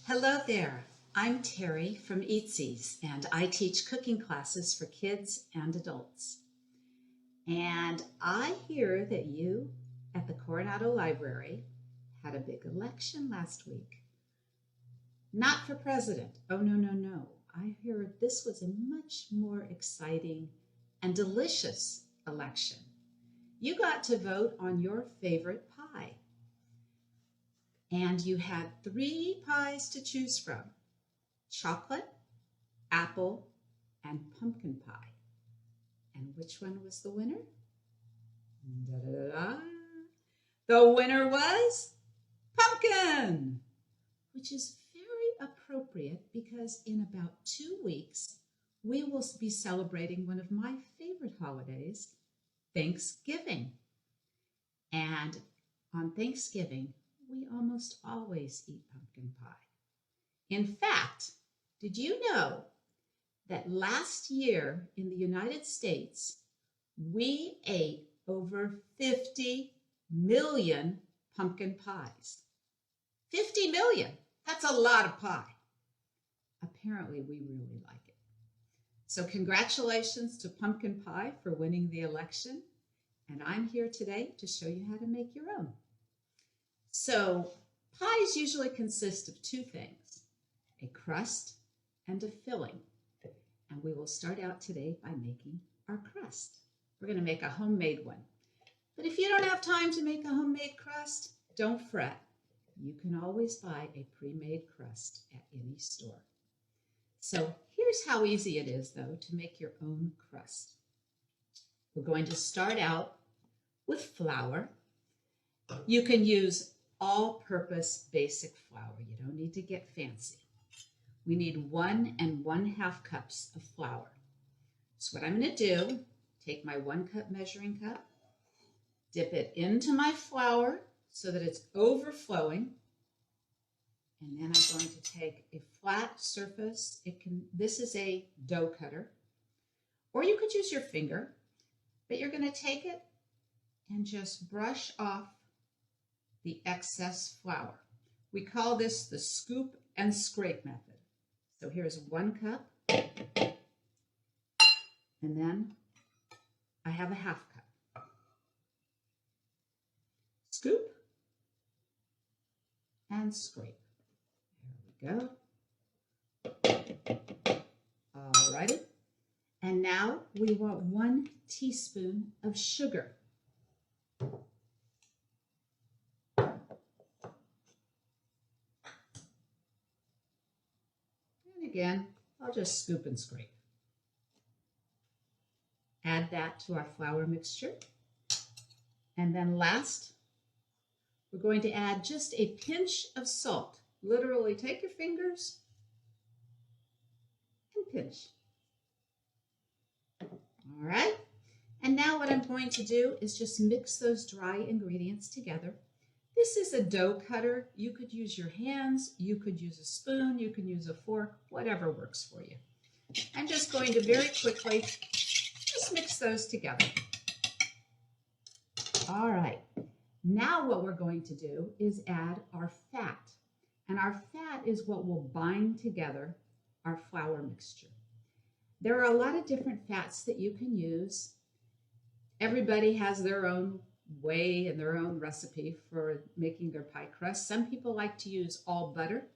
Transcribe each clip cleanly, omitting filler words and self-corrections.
Hello there, I'm Teri from Eatsies, and I teach cooking classes for kids and adults. And I hear that you at the Coronado Library had a big election last week. Not for president, oh no. I hear this was a much more exciting and delicious election. You got to vote on your favorite pie. And you had 3 pies to choose from: chocolate, apple, and pumpkin pie. And which one was the winner? Da-da-da-da. The winner was pumpkin, which is very appropriate because in about 2 weeks, we will be celebrating one of my favorite holidays, Thanksgiving. And on Thanksgiving, we almost always eat pumpkin pie. In fact, did you know that last year in the United States, we ate over 50 million pumpkin pies? 50 million, that's a lot of pie. Apparently, we really like it. So congratulations to pumpkin pie for winning the election. And I'm here today to show you how to make your own. So pies usually consist of 2 things, a crust and a filling. And we will start out today by making our crust. We're going to make a homemade one. But if you don't have time to make a homemade crust, don't fret. You can always buy a pre-made crust at any store. So here's how easy it is, though, to make your own crust. We're going to start out with flour. You can use all-purpose basic flour. You don't need to get fancy. We need 1 1/2 cups of flour. So what I'm going to do, take my 1 cup measuring cup, dip it into my flour so that it's overflowing, and then I'm going to take a flat surface. This is a dough cutter, or you could use your finger, but you're going to take it and just brush off the excess flour. We call this the scoop and scrape method. So here's 1 cup, and then I have a 1/2 cup. Scoop and scrape. There we go. All righty. And now we want 1 teaspoon of sugar. Again, I'll just scoop and scrape. Add that to our flour mixture. And then last, we're going to add just a pinch of salt. Literally take your fingers and pinch. All right. And now what I'm going to do is just mix those dry ingredients together. This is a dough cutter. You could use your hands, you could use a spoon, you can use a fork, whatever works for you. I'm just going to very quickly just mix those together. All right, now what we're going to do is add our fat. And our fat is what will bind together our flour mixture. There are a lot of different fats that you can use. Everybody has their own way and their own recipe for making their pie crust. Some people like to use all butter.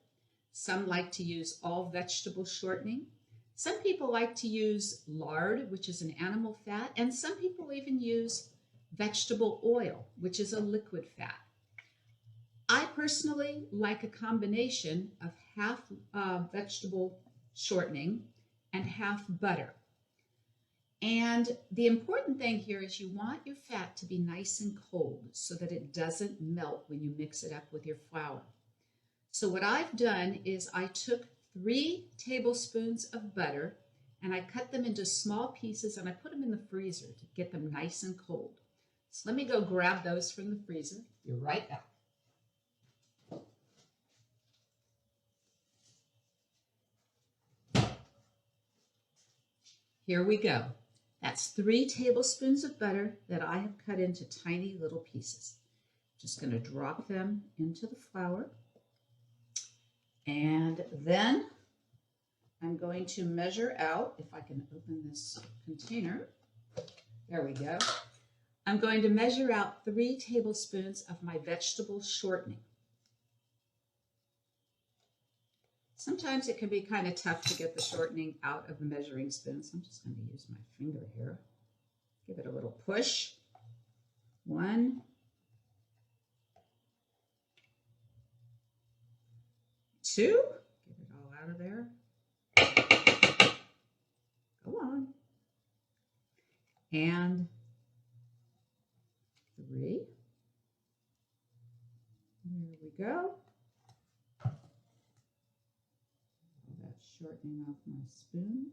Some like to use all vegetable shortening. Some people like to use lard, which is an animal fat, and some people even use vegetable oil, which is a liquid fat. I personally like a combination of half vegetable shortening and half butter. And the important thing here is you want your fat to be nice and cold so that it doesn't melt when you mix it up with your flour. So what I've done is I took 3 tablespoons of butter and I cut them into small pieces and I put them in the freezer to get them nice and cold. So let me go grab those from the freezer. Be right back. Here we go. That's 3 tablespoons of butter that I have cut into tiny little pieces. Just going to drop them into the flour. And then I'm going to measure out, if I can open this container. There we go. I'm going to measure out 3 tablespoons of my vegetable shortening. Sometimes it can be kind of tough to get the shortening out of the measuring spoon, so I'm just going to use my finger here. Give it a little push. 1, 2. Get it all out of there. Go on. And 3. There we go. All that shortening off my spoon.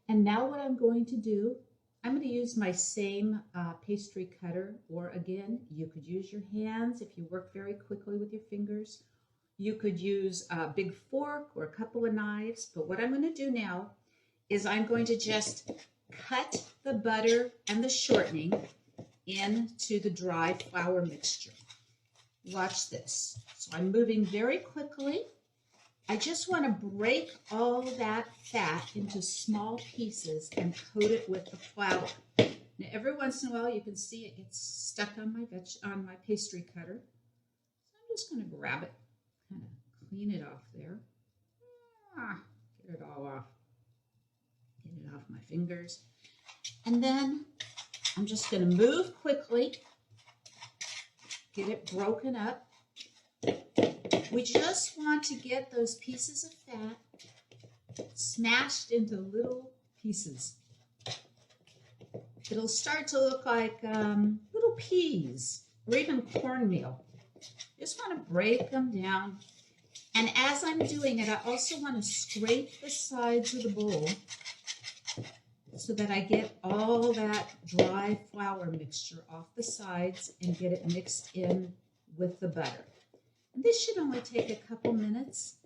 And now what I'm going to do, I'm going to use my same pastry cutter, or again, you could use your hands if you work very quickly with your fingers. You could use a big fork or a couple of knives, but what I'm going to do now is I'm going to just cut the butter and the shortening into the dry flour mixture. Watch this. So I'm moving very quickly. I just want to break all that fat into small pieces and coat it with the flour. Now, every once in a while, you can see it gets stuck on my pastry cutter. So I'm just going to grab it, kind of clean it off there. Get it all off. Get it off my fingers. And then I'm just going to move quickly, get it broken up. We just want to get those pieces of fat smashed into little pieces. It'll start to look like little peas or even cornmeal. Just want to break them down. And as I'm doing it, I also want to scrape the sides of the bowl so that I get all that dry flour mixture off the sides and get it mixed in with the butter. And this should only take a couple minutes.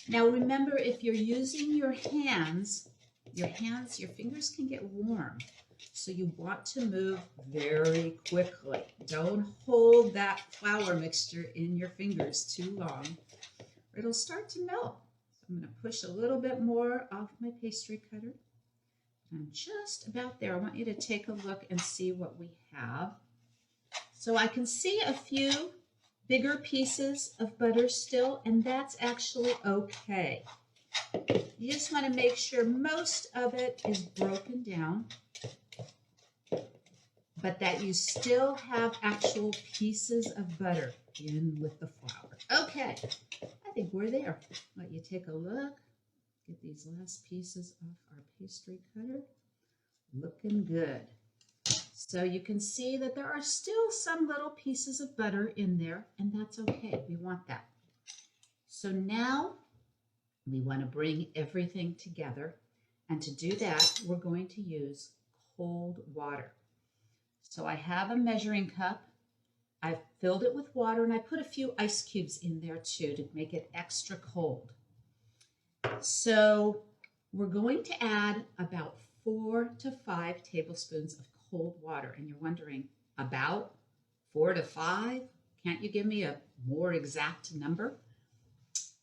Now remember, if you're using your fingers can get warm. So you want to move very quickly. Don't hold that flour mixture in your fingers too long, or it'll start to melt. So I'm going to push a little bit more off my pastry cutter. I'm just about there. I want you to take a look and see what we have. So I can see a few bigger pieces of butter still, and that's actually okay. You just want to make sure most of it is broken down, but that you still have actual pieces of butter in with the flour. Okay, I think we're there. Let you take a look. Get these last pieces off our pastry cutter. Looking good. So you can see that there are still some little pieces of butter in there, and that's okay. We want that. So now we want to bring everything together. And to do that, we're going to use cold water. So I have a measuring cup. I've filled it with water, and I put a few ice cubes in there too to make it extra cold. So we're going to add about 4 to 5 tablespoons of cold water. And you're wondering, about 4 to 5? Can't you give me a more exact number?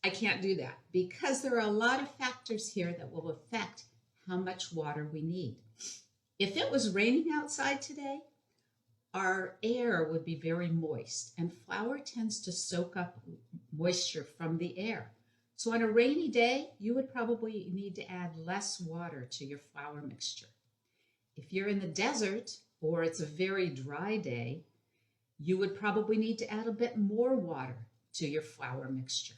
I can't do that because there are a lot of factors here that will affect how much water we need. If it was raining outside today, our air would be very moist, and flour tends to soak up moisture from the air. So on a rainy day, you would probably need to add less water to your flour mixture. If you're in the desert or it's a very dry day, you would probably need to add a bit more water to your flour mixture.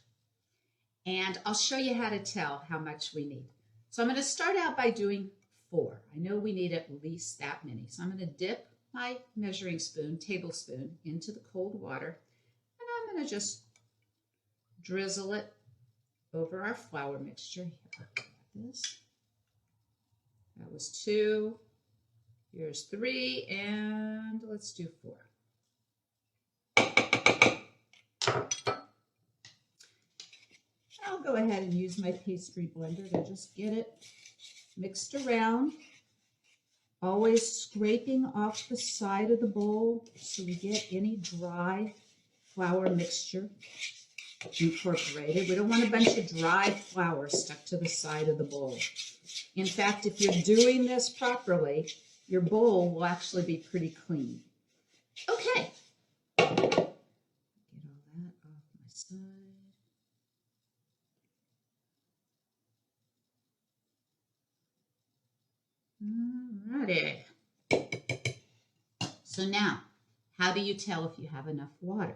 And I'll show you how to tell how much we need. So I'm going to start out by doing 4. I know we need at least that many. So I'm going to dip my measuring spoon, tablespoon, into the cold water, and I'm going to just drizzle it over our flour mixture. Here, like this. That was 2. Here's 3, and let's do 4. I'll go ahead and use my pastry blender to just get it mixed around. Always scraping off the side of the bowl so we get any dry flour mixture incorporated. We don't want a bunch of dry flour stuck to the side of the bowl. In fact, if you're doing this properly, your bowl will actually be pretty clean. Okay. Get all that off my side. Alrighty. So now, how do you tell if you have enough water?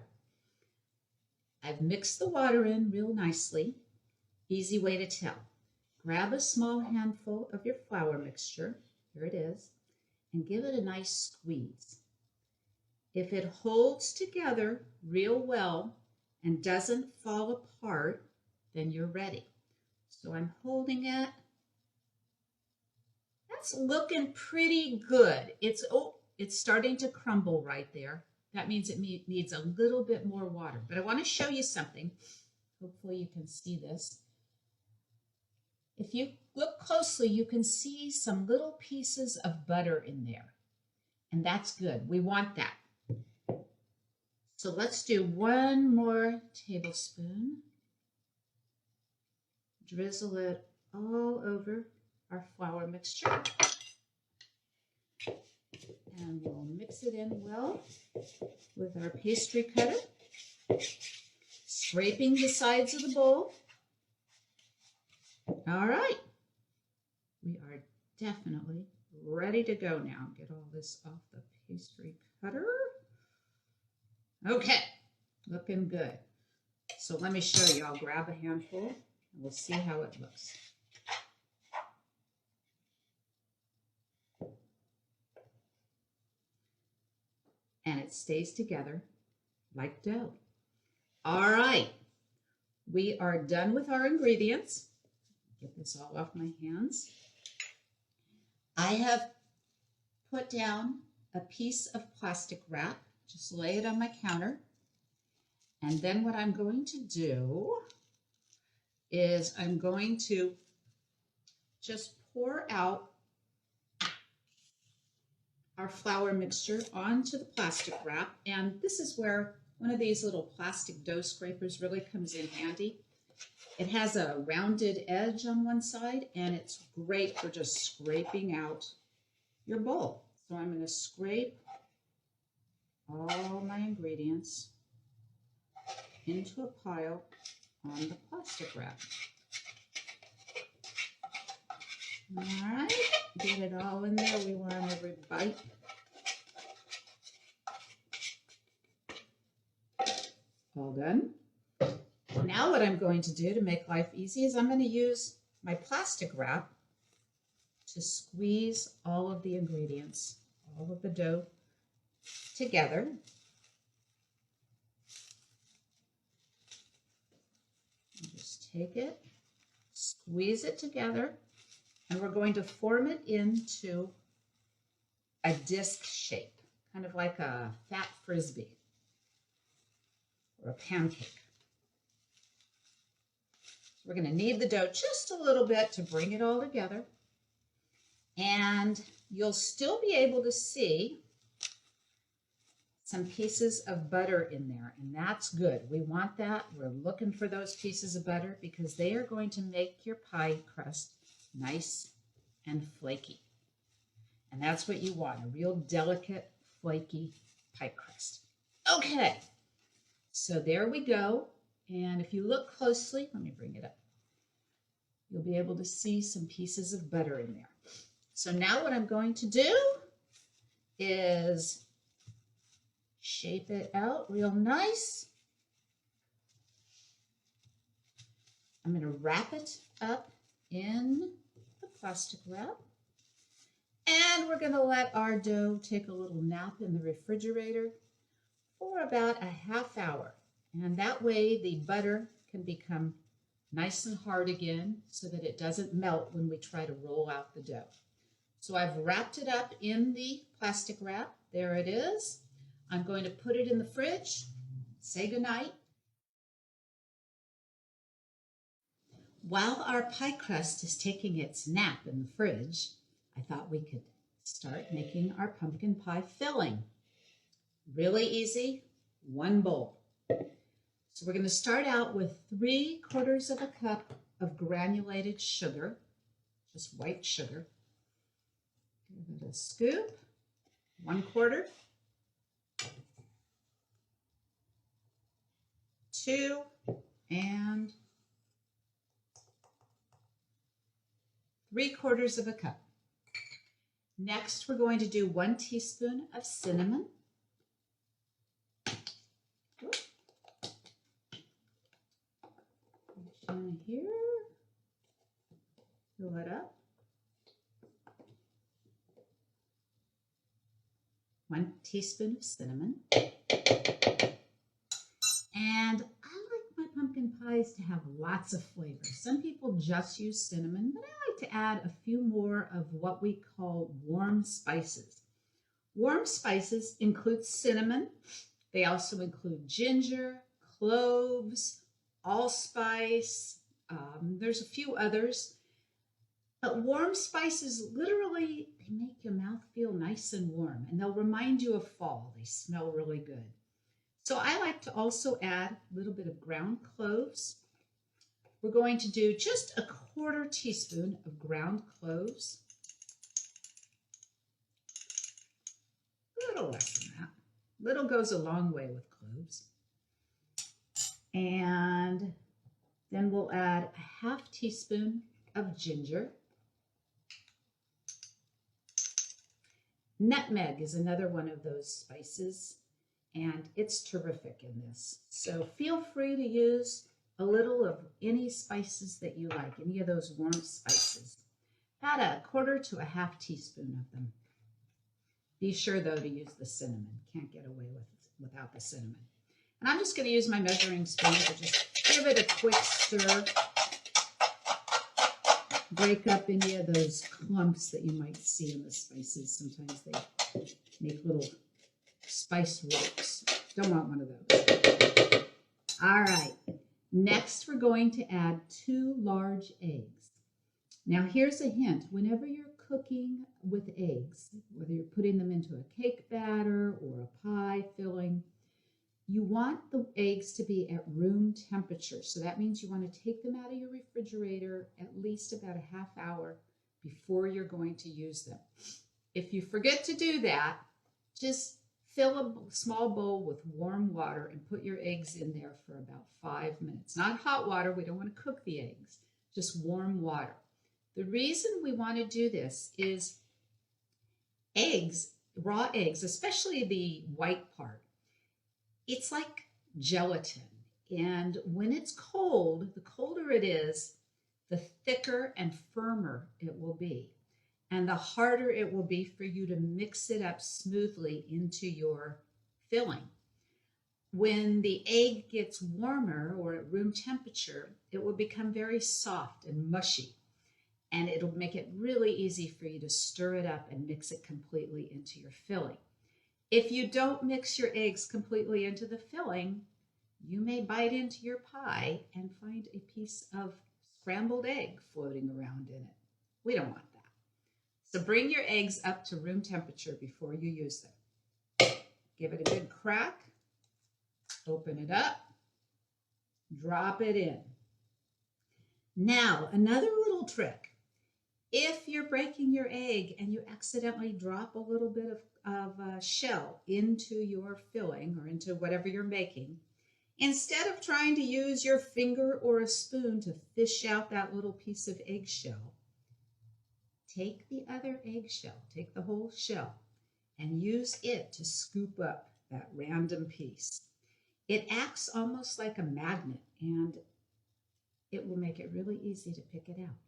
I've mixed the water in real nicely. Easy way to tell. Grab a small handful of your flour mixture, here it is, and give it a nice squeeze. If it holds together real well and doesn't fall apart, then you're ready. So I'm holding it. That's looking pretty good. It's starting to crumble right there. That means it needs a little bit more water. But I want to show you something. Hopefully you can see this. If you look closely, you can see some little pieces of butter in there. And that's good. We want that. So let's do one more tablespoon. Drizzle it all over our flour mixture. And we'll mix it in well with our pastry cutter, scraping the sides of the bowl. All right, we are definitely ready to go now. Get all this off the pastry cutter. Okay, looking good. So let me show you. I'll grab a handful and we'll see how it looks. And it stays together like dough. All right, we are done with our ingredients. Get this all off my hands. I have put down a piece of plastic wrap. Just lay it on my counter. And then what I'm going to do is I'm going to just pour out our flour mixture onto the plastic wrap. And this is where one of these little plastic dough scrapers really comes in handy. It has a rounded edge on one side, and it's great for just scraping out your bowl. So I'm going to scrape all my ingredients into a pile on the plastic wrap. All right, get it all in there. We want every bite. All done. Now what I'm going to do to make life easy is I'm going to use my plastic wrap to squeeze all of the ingredients, all of the dough together. Just take it, squeeze it together, and we're going to form it into a disc shape, kind of like a fat frisbee or a pancake. We're going to knead the dough just a little bit to bring it all together. And you'll still be able to see some pieces of butter in there, and that's good. We want that. We're looking for those pieces of butter because they are going to make your pie crust nice and flaky. And that's what you want, a real delicate, flaky pie crust. Okay, so there we go. And if you look closely, let me bring it up, you'll be able to see some pieces of butter in there. So now what I'm going to do is shape it out real nice. I'm going to wrap it up in the plastic wrap. And we're going to let our dough take a little nap in the refrigerator for about a half hour. And that way the butter can become nice and hard again so that it doesn't melt when we try to roll out the dough. So I've wrapped it up in the plastic wrap. There it is. I'm going to put it in the fridge, say goodnight. While our pie crust is taking its nap in the fridge, I thought we could start making our pumpkin pie filling. Really easy, one bowl. So we're going to start out with 3/4 of a cup of granulated sugar, just white sugar. Give it a scoop, 1/4, 2, and 3/4 of a cup. Next, we're going to do 1 teaspoon of cinnamon. Down here, fill it up. 1 teaspoon of cinnamon. And I like my pumpkin pies to have lots of flavor. Some people just use cinnamon, but I like to add a few more of what we call warm spices. Warm spices include cinnamon. They also include ginger, cloves, allspice. There's a few others. But warm spices, literally, they make your mouth feel nice and warm, and they'll remind you of fall. They smell really good. So I like to also add a little bit of ground cloves. We're going to do just a 1/4 teaspoon of ground cloves. A little less than that. Little goes a long way with cloves. And then we'll add a 1/2 teaspoon of ginger. Nutmeg is another one of those spices, and it's terrific in this. So feel free to use a little of any spices that you like, any of those warm spices. About a 1/4 to a 1/2 teaspoon of them. Be sure, though, to use the cinnamon. Can't get away without the cinnamon. And I'm just going to use my measuring spoon to just give it a quick stir. Break up any of those clumps that you might see in the spices. Sometimes they make little spice rocks. Don't want one of those. All right. Next, we're going to add 2 large eggs. Now, here's a hint. Whenever you're cooking with eggs, whether you're putting them into a cake batter or a pie filling, you want the eggs to be at room temperature. So that means you want to take them out of your refrigerator at least about a 1/2 hour before you're going to use them. If you forget to do that, just fill a small bowl with warm water and put your eggs in there for about 5 minutes. Not hot water. We don't want to cook the eggs. Just warm water. The reason we want to do this is eggs, raw eggs, especially the white part, it's like gelatin. And when it's cold, the colder it is, the thicker and firmer it will be. And the harder it will be for you to mix it up smoothly into your filling. When the egg gets warmer or at room temperature, it will become very soft and mushy. And it'll make it really easy for you to stir it up and mix it completely into your filling. If you don't mix your eggs completely into the filling, you may bite into your pie and find a piece of scrambled egg floating around in it. We don't want that. So bring your eggs up to room temperature before you use them. Give it a good crack. Open it up. Drop it in. Now, another little trick. If you're breaking your egg and you accidentally drop a little bit of shell into your filling or into whatever you're making, instead of trying to use your finger or a spoon to fish out that little piece of eggshell, take the other eggshell, take the whole shell, and use it to scoop up that random piece. It acts almost like a magnet, and it will make it really easy to pick it out.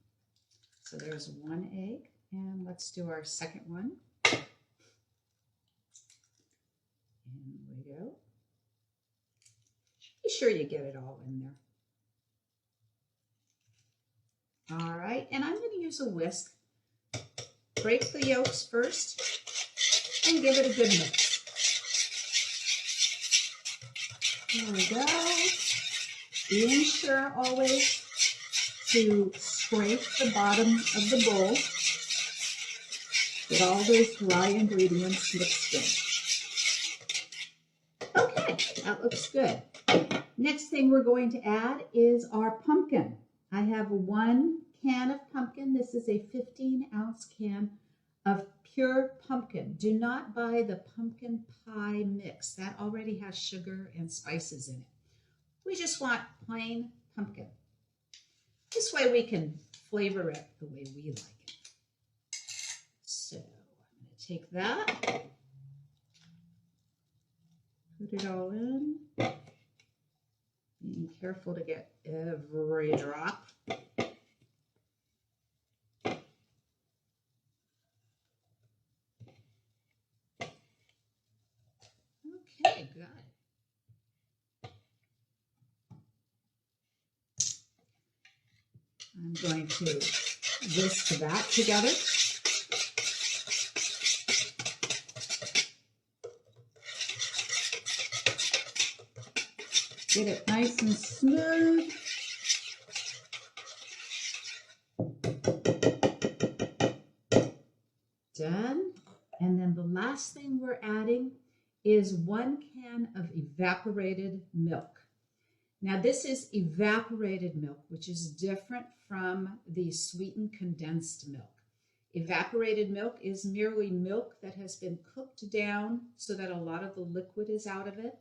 So there's 1 egg, and let's do our second one. And we go. Be sure you get it all in there. All right, and I'm going to use a whisk. Break the yolks first and give it a good mix. There we go. Being sure always to scrape the bottom of the bowl. Get all those dry ingredients mixed in. Okay, that looks good. Next thing we're going to add is our pumpkin. I have 1 can of pumpkin. This is a 15-ounce can of pure pumpkin. Do not buy the pumpkin pie mix. That already has sugar and spices in it. We just want plain pumpkin. This way we can flavor it the way we like it. So I'm going to take that, put it all in, being careful to get every drop. Okay, got it. I'm going to whisk that together. Get it nice and smooth. Done. And then the last thing we're adding is 1 can of evaporated milk. Now this is evaporated milk, which is different from the sweetened condensed milk. Evaporated milk is merely milk that has been cooked down so that a lot of the liquid is out of it,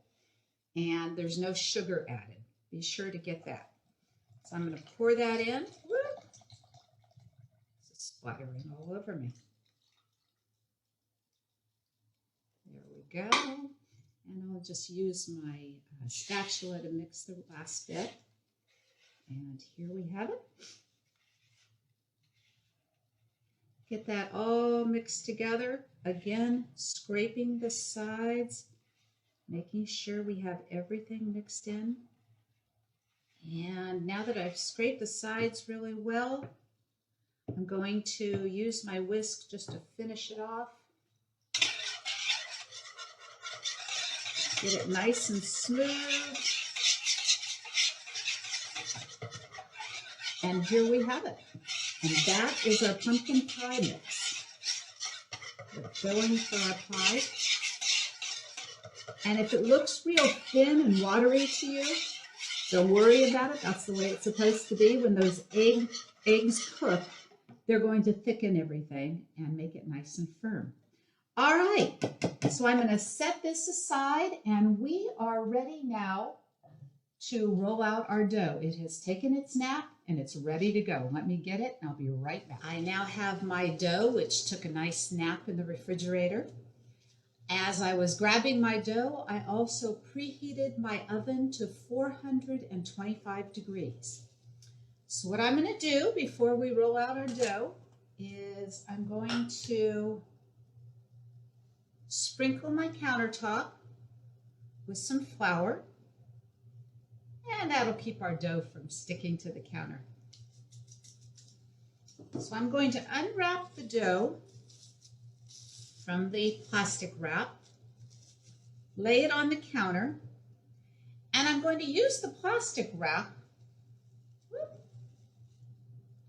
and there's no sugar added. Be sure to get that. So I'm going to pour that in. It's splattering all over me. There we go. And I'll just use my spatula to mix the last bit. And here we have it. Get that all mixed together. Again, scraping the sides, making sure we have everything mixed in. And now that I've scraped the sides really well, I'm going to use my whisk just to finish it off. Get it nice and smooth. And here we have it. And that is our pumpkin pie mix. The filling for our pie. And if it looks real thin and watery to you, don't worry about it. That's the way it's supposed to be. When those eggs cook, they're going to thicken everything and make it nice and firm. All right, so I'm going to set this aside, and we are ready now to roll out our dough. It has taken its nap, and it's ready to go. Let me get it, and I'll be right back. I now have my dough, which took a nice nap in the refrigerator. As I was grabbing my dough, I also preheated my oven to 425 degrees. So what I'm going to do before we roll out our dough is I'm going to sprinkle my countertop with some flour, and that'll keep our dough from sticking to the counter. So I'm going to unwrap the dough from the plastic wrap, lay it on the counter, and I'm going to use the plastic wrap.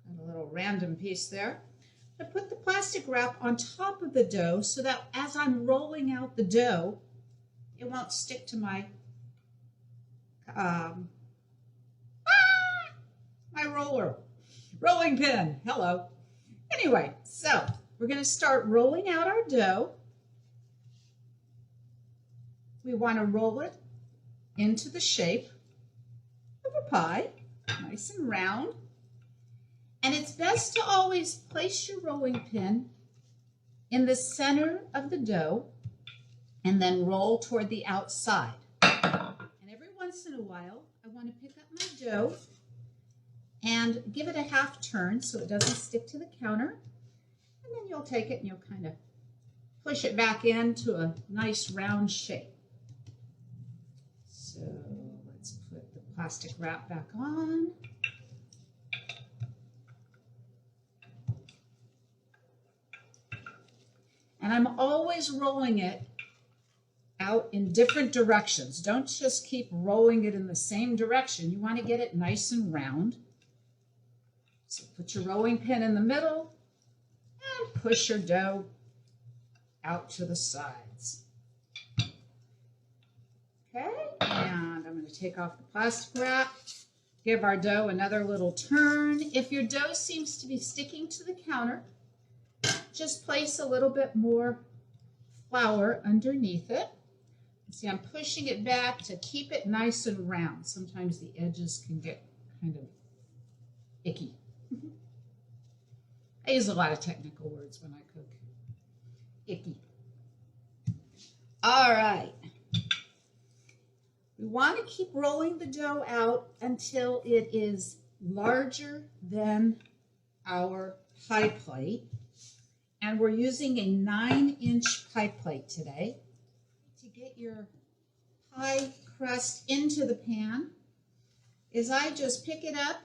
Got a little random piece there. I put the plastic wrap on top of the dough so that as I'm rolling out the dough, it won't stick to my my rolling pin. Hello. Anyway, so we're going to start rolling out our dough. We want to roll it into the shape of a pie, nice and round. And it's best to always place your rolling pin in the center of the dough and then roll toward the outside. And every once in a while, I want to pick up my dough and give it a half turn so it doesn't stick to the counter. And then you'll take it and you'll kind of push it back into a nice round shape. So let's put the plastic wrap back on. And I'm always rolling it out in different directions. Don't just keep rolling it in the same direction. You want to get it nice and round. So put your rolling pin in the middle and push your dough out to the sides. Okay, and I'm going to to take off the plastic wrap, give our dough another little turn. If your dough seems to be sticking to the counter, just place a little bit more flour underneath it. See, I'm pushing it back to keep it nice and round. Sometimes the edges can get kind of icky. I use a lot of technical words when I cook. Icky. All right. We want to keep rolling the dough out until it is larger than our pie plate. And we're using a 9-inch pie plate today. To get your pie crust into the pan is I just pick it up,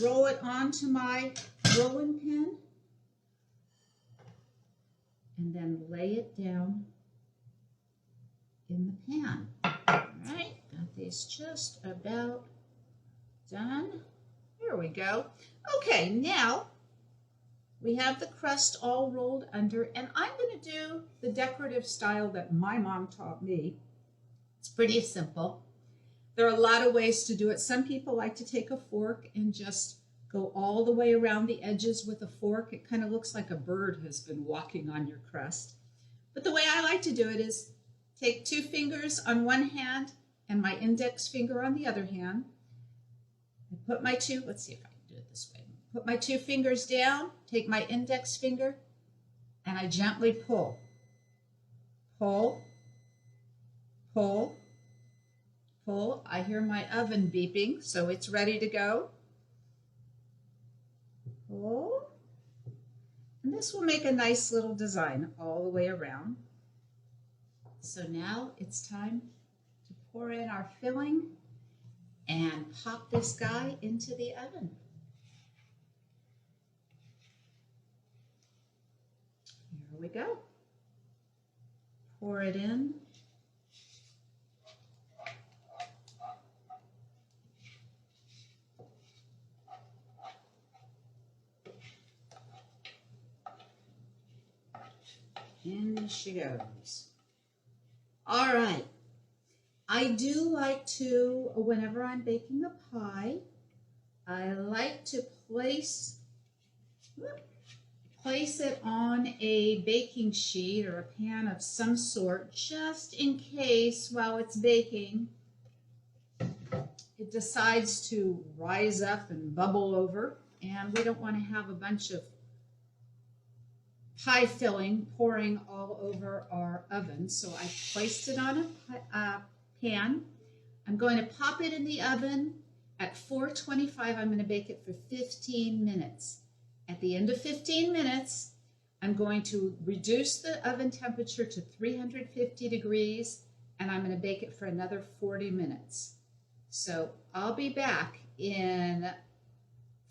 roll it onto my rolling pin, and then lay it down in the pan. All right, got these just about done. There we go. Okay, now we have the crust all rolled under, and I'm going to do the decorative style that my mom taught me. It's pretty simple. There are a lot of ways to do it. Some people like to take a fork and just go all the way around the edges with a fork. It kind of looks like a bird has been walking on your crust. But the way I like to do it is take 2 fingers on one hand and my index finger on the other hand. And put my let's see if I can do it this way. Put my 2 fingers down, take my index finger, and I gently pull. Pull, pull, pull. I hear my oven beeping, so it's ready to go. Pull. And this will make a nice little design all the way around. So now it's time to pour in our filling and pop this guy into the oven. Here we go. Pour it in. In she goes. All right. I do like to, whenever I'm baking a pie, I like to place it on a baking sheet or a pan of some sort, just in case while it's baking, it decides to rise up and bubble over, and we don't want to have a bunch of pie filling pouring all over our oven. So I placed it on a pan. I'm going to pop it in the oven at 425. I'm going to bake it for 15 minutes. At the end of 15 minutes, I'm going to reduce the oven temperature to 350 degrees, and I'm going to bake it for another 40 minutes. So I'll be back in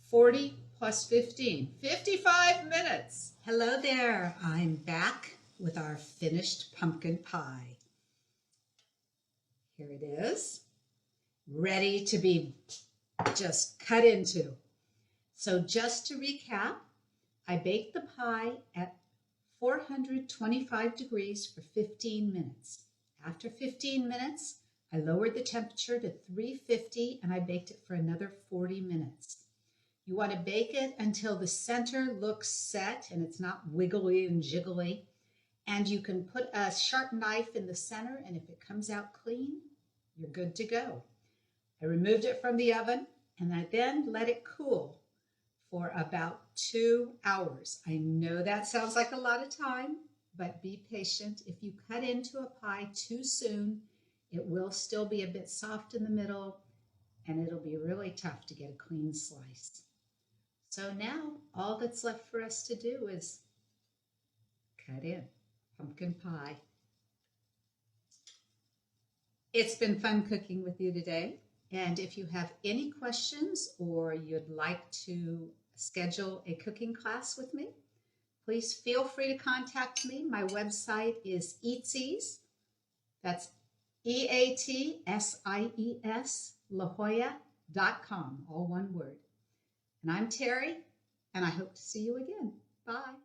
40 plus 15, 55 minutes. Hello there, I'm back with our finished pumpkin pie. Here it is, ready to be just cut into. So just to recap, I baked the pie at 425 degrees for 15 minutes. After 15 minutes, I lowered the temperature to 350 and I baked it for another 40 minutes. You want to bake it until the center looks set and it's not wiggly and jiggly. And you can put a sharp knife in the center, and if it comes out clean, you're good to go. I removed it from the oven and I then let it cool for about 2 hours. I know that sounds like a lot of time, but be patient. If you cut into a pie too soon, it will still be a bit soft in the middle, and it'll be really tough to get a clean slice. So now all that's left for us to do is cut in pumpkin pie. It's been fun cooking with you today. And if you have any questions or you'd like to schedule a cooking class with me, please feel free to contact me. My website is Eatsies. That's EATSIES, lajoya.com, all one word. And I'm Teri, and I hope to see you again. Bye.